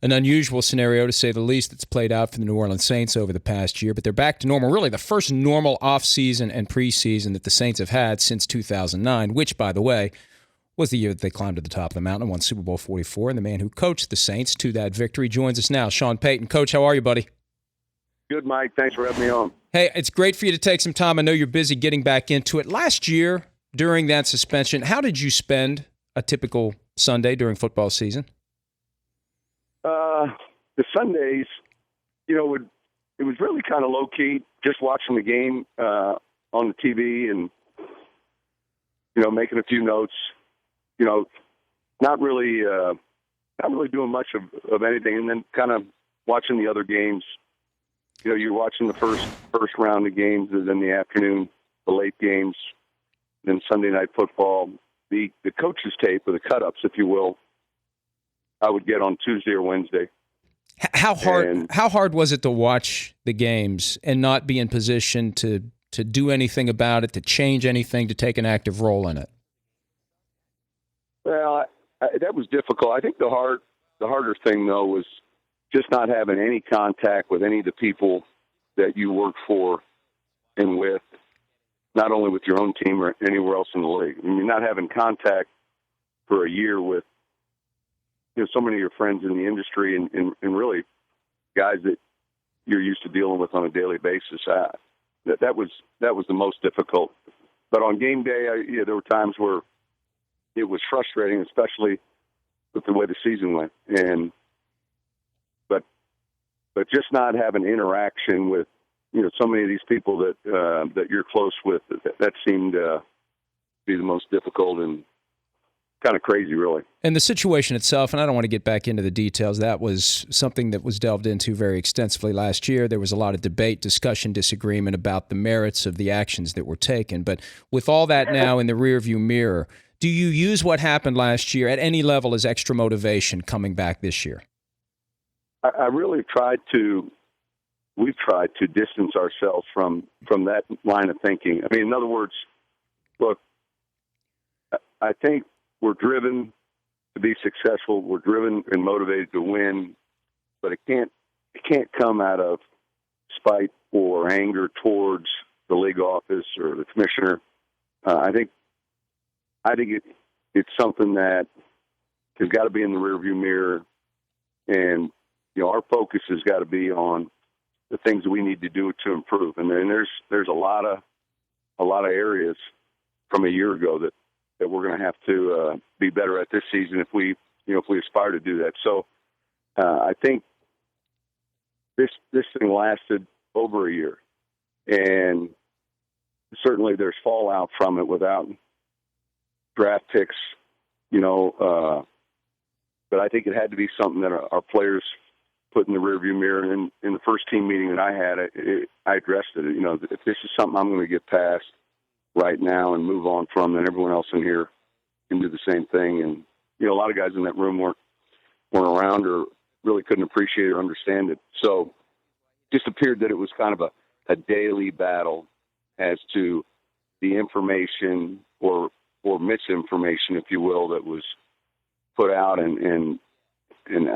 An unusual scenario, to say the least, that's played out for the New Orleans Saints over the past year, but they're back to normal. Really, the first normal offseason and preseason that the Saints have had since 2009, which, by the way, was the year that they climbed to the top of the mountain and won Super Bowl 44. And the man who coached the Saints to that victory joins us now, Sean Payton. Coach, how are you, buddy? Good, Mike. Thanks for having me on. Hey, it's great for you to take some time. I know you're busy getting back into it. Last year, during that suspension, how did you spend a typical Sunday during football season? The Sundays, it was really kind of low-key, just watching the game on the TV and, making a few notes, not really doing much of anything, and then kind of watching the other games. You're watching the first round of games, and then the afternoon, the late games, then Sunday night football. The coaches' tape, or the cut-ups, if you will, I would get on Tuesday or Wednesday. How hard was it to watch the games and not be in position to do anything about it, to change anything, to take an active role in it? Well, that was difficult. I think the harder thing, though, was just not having any contact with any of the people that you work for and with, not only with your own team or anywhere else in the league. I mean, not having contact for a year with so many of your friends in the industry and really guys that you're used to dealing with on a daily basis. That was the most difficult. But on game day, there were times where it was frustrating, especially with the way the season went. But just not having interaction with so many of these people that you're close with, that seemed to be the most difficult and kind of crazy, really. And the situation itself, and I don't want to get back into the details, that was something that was delved into very extensively last year. There was a lot of debate, discussion, disagreement about the merits of the actions that were taken. But with all that now in the rearview mirror, do you use what happened last year at any level as extra motivation coming back this year? I really we've tried to distance ourselves from that line of thinking. I mean, in other words, look, I think we're driven to be successful. We're driven and motivated to win, but it can't come out of spite or anger towards the league office or the commissioner. I think it's something that has got to be in the rearview mirror, and our focus has got to be on the things that we need to do to improve. And then there's a lot of areas from a year ago that we're going to have to be better at this season if we aspire to do that. So I think this thing lasted over a year, and certainly there's fallout from it without draft picks, but I think it had to be something that our players put in the rearview mirror. And in the first team meeting that I had, I addressed it. If this is something I'm going to get past right now and move on from, then everyone else in here can do the same thing. And a lot of guys in that room weren't around or really couldn't appreciate or understand it. So it just appeared that it was kind of a daily battle as to the information or misinformation, if you will, that was put out, and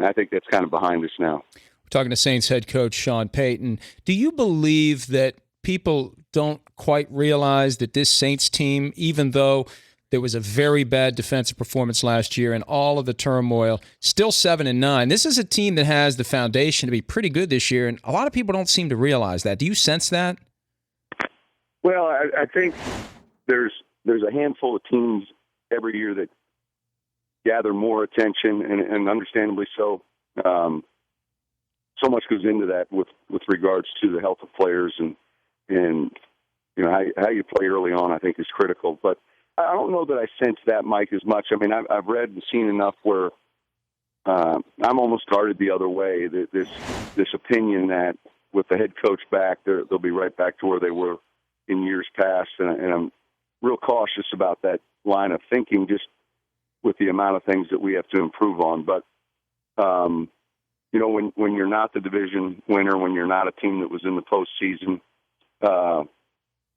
I think that's kind of behind us now. We're talking to Saints head coach Sean Payton. Do you believe that people don't quite realize that this Saints team, even though there was a very bad defensive performance last year and all of the turmoil, still 7-9, this is a team that has the foundation to be pretty good this year, and a lot of people don't seem to realize that. Do you sense that? Well, I think there's a handful of teams every year that gather more attention, and understandably so. So much goes into that with regards to the health of players and how you play early on, I think, is critical. But I don't know that I sense that, Mike, as much. I mean, I've read and seen enough where I'm almost guarded the other way. This opinion that with the head coach back, they'll be right back to where they were in years past, and I'm real cautious about that line of thinking, just with the amount of things that we have to improve on. But when you're not the division winner, when you're not a team that was in the postseason,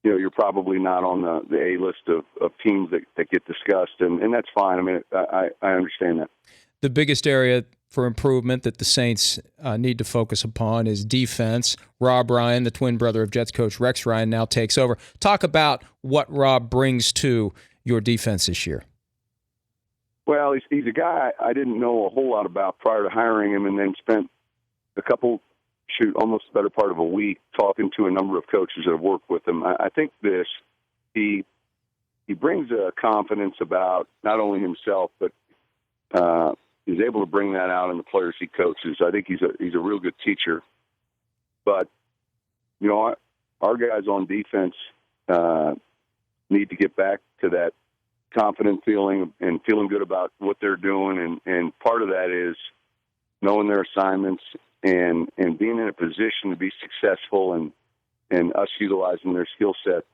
you're probably not on the A list of teams that get discussed, and that's fine. I mean, I understand that. The biggest area for improvement that the Saints need to focus upon is defense. Rob Ryan, the twin brother of Jets coach Rex Ryan, now takes over. Talk about what Rob brings to your defense this year. Well, he's a guy I didn't know a whole lot about prior to hiring him, and then spent almost the better part of a week talking to a number of coaches that have worked with him. I think he brings a confidence about not only himself, but is able to bring that out in the players he coaches. I think he's a real good teacher. But, our guys on defense need to get back to that confident feeling and feeling good about what they're doing. And part of that is knowing their assignments and being in a position to be successful and us utilizing their skill set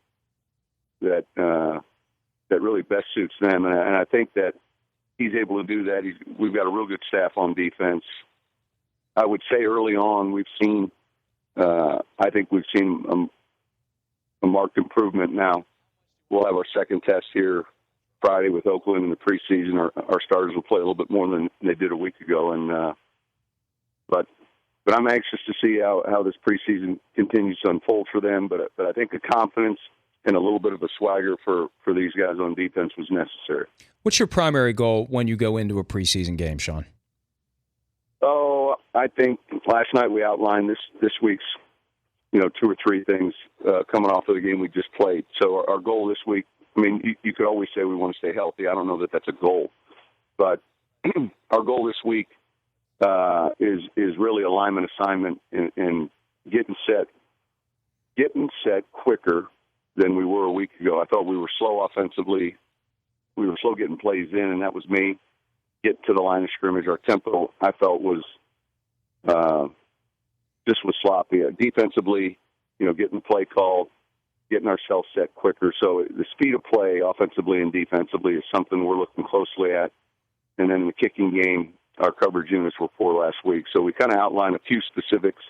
that really best suits them. And I think that he's able to do that. We've got a real good staff on defense. I would say early on I think we've seen a marked improvement. Now we'll have our second test here Friday with Oakland in the preseason. Our starters will play a little bit more than they did a week ago, and but I'm anxious to see how this preseason continues to unfold for them. But I think the confidence and a little bit of a swagger for these guys on defense was necessary. What's your primary goal when you go into a preseason game, Sean? Oh, I think last night we outlined this week's, 2 or 3 things coming off of the game we just played. So our goal this week, you could always say we want to stay healthy. I don't know that that's a goal. But our goal this week is really alignment assignment and getting set quicker than we were a week ago. I thought we were slow offensively. We were slow getting plays in, and that was me. Getting to the line of scrimmage, our tempo, I felt, was sloppy. Defensively, getting the play called, getting ourselves set quicker. So the speed of play offensively and defensively is something we're looking closely at. And then in the kicking game, our coverage units were poor last week. So we kind of outlined a few specifics.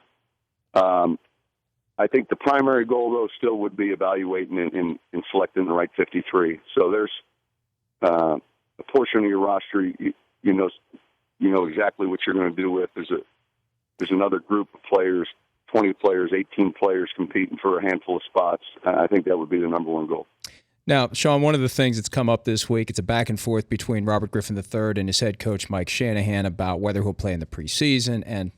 I think the primary goal, though, still would be evaluating and selecting the right 53. So there's a portion of your roster you know exactly what you're going to do with. There's another group of players, 20 players, 18 players competing for a handful of spots. I think that would be the number one goal. Now, Sean, one of the things that's come up this week, it's a back and forth between Robert Griffin III and his head coach Mike Shanahan about whether he'll play in the preseason, and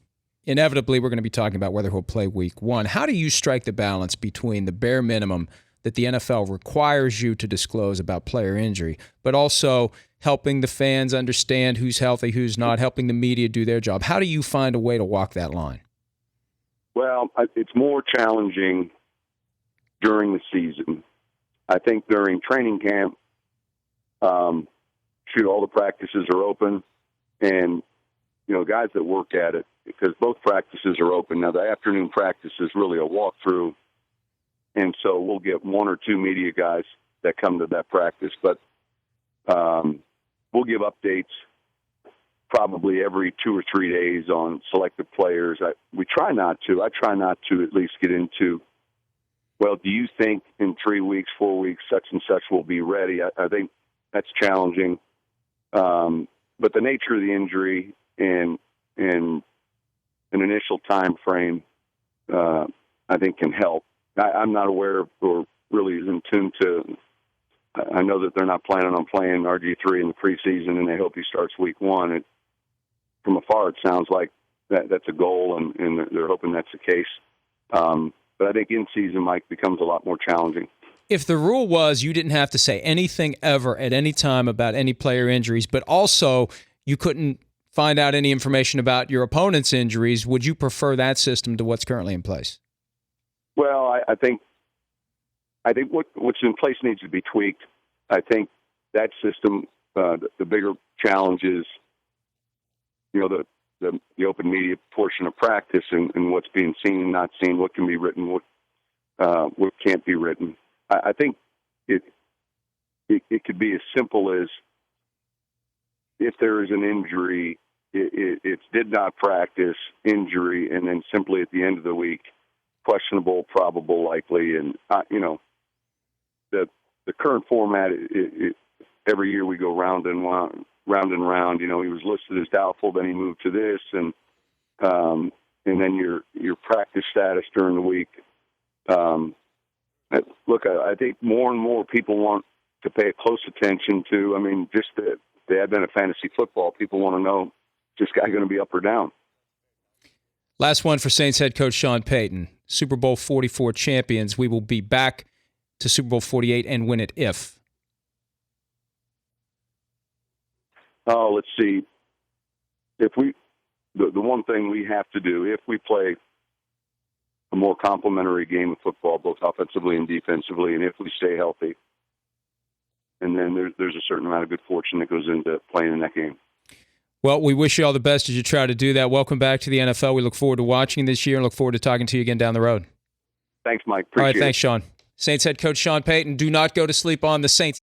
inevitably we're going to be talking about whether he'll play week 1. How do you strike the balance between the bare minimum that the NFL requires you to disclose about player injury, but also helping the fans understand who's healthy, who's not, helping the media do their job? How do you find a way to walk that line? Well, it's more challenging during the season. I think during training camp, all the practices are open, and guys that work at it, because both practices are open. Now, the afternoon practice is really a walkthrough, and so we'll get 1 or 2 media guys that come to that practice, but we'll give updates probably every 2 or 3 days on selected players. I try not to at least get into, well, do you think in 3 weeks, 4 weeks, such and such will be ready? I think that's challenging. But the nature of the injury and an initial time frame, I think can help. I'm not aware of or really is in tune to. I know that they're not planning on playing RG3 in the preseason, and they hope he starts week 1. From afar, it sounds like that's a goal, and they're hoping that's the case. But I think in-season, Mike, becomes a lot more challenging. If the rule was you didn't have to say anything ever at any time about any player injuries, but also you couldn't find out any information about your opponent's injuries, would you prefer that system to what's currently in place? Well, I think what's in place needs to be tweaked. I think that system, the bigger challenge is, the open media portion of practice and what's being seen and not seen, what can be written, what can't be written. I think it could be as simple as, if there is an injury, it's did not practice, injury, and then simply at the end of the week, questionable, probable, likely, and the current format. Every year we go round and round round and round. You know, he was listed as doubtful, then he moved to this, and then your practice status during the week. Look, I think more and more people want to pay close attention to. I mean, just the advent of fantasy football. People want to know, is this guy going to be up or down? Last one for Saints head coach Sean Payton. Super Bowl 44 champions. We will be back to Super Bowl 48 and win it if. Oh, let's see. If the one thing we have to do, if we play a more complementary game of football, both offensively and defensively, and if we stay healthy, and then there's a certain amount of good fortune that goes into playing in that game. Well, we wish you all the best as you try to do that. Welcome back to the NFL. We look forward to watching this year and look forward to talking to you again down the road. Thanks, Mike. Appreciate all right, thanks, it. Sean. Saints head coach Sean Payton. Do not go to sleep on the Saints.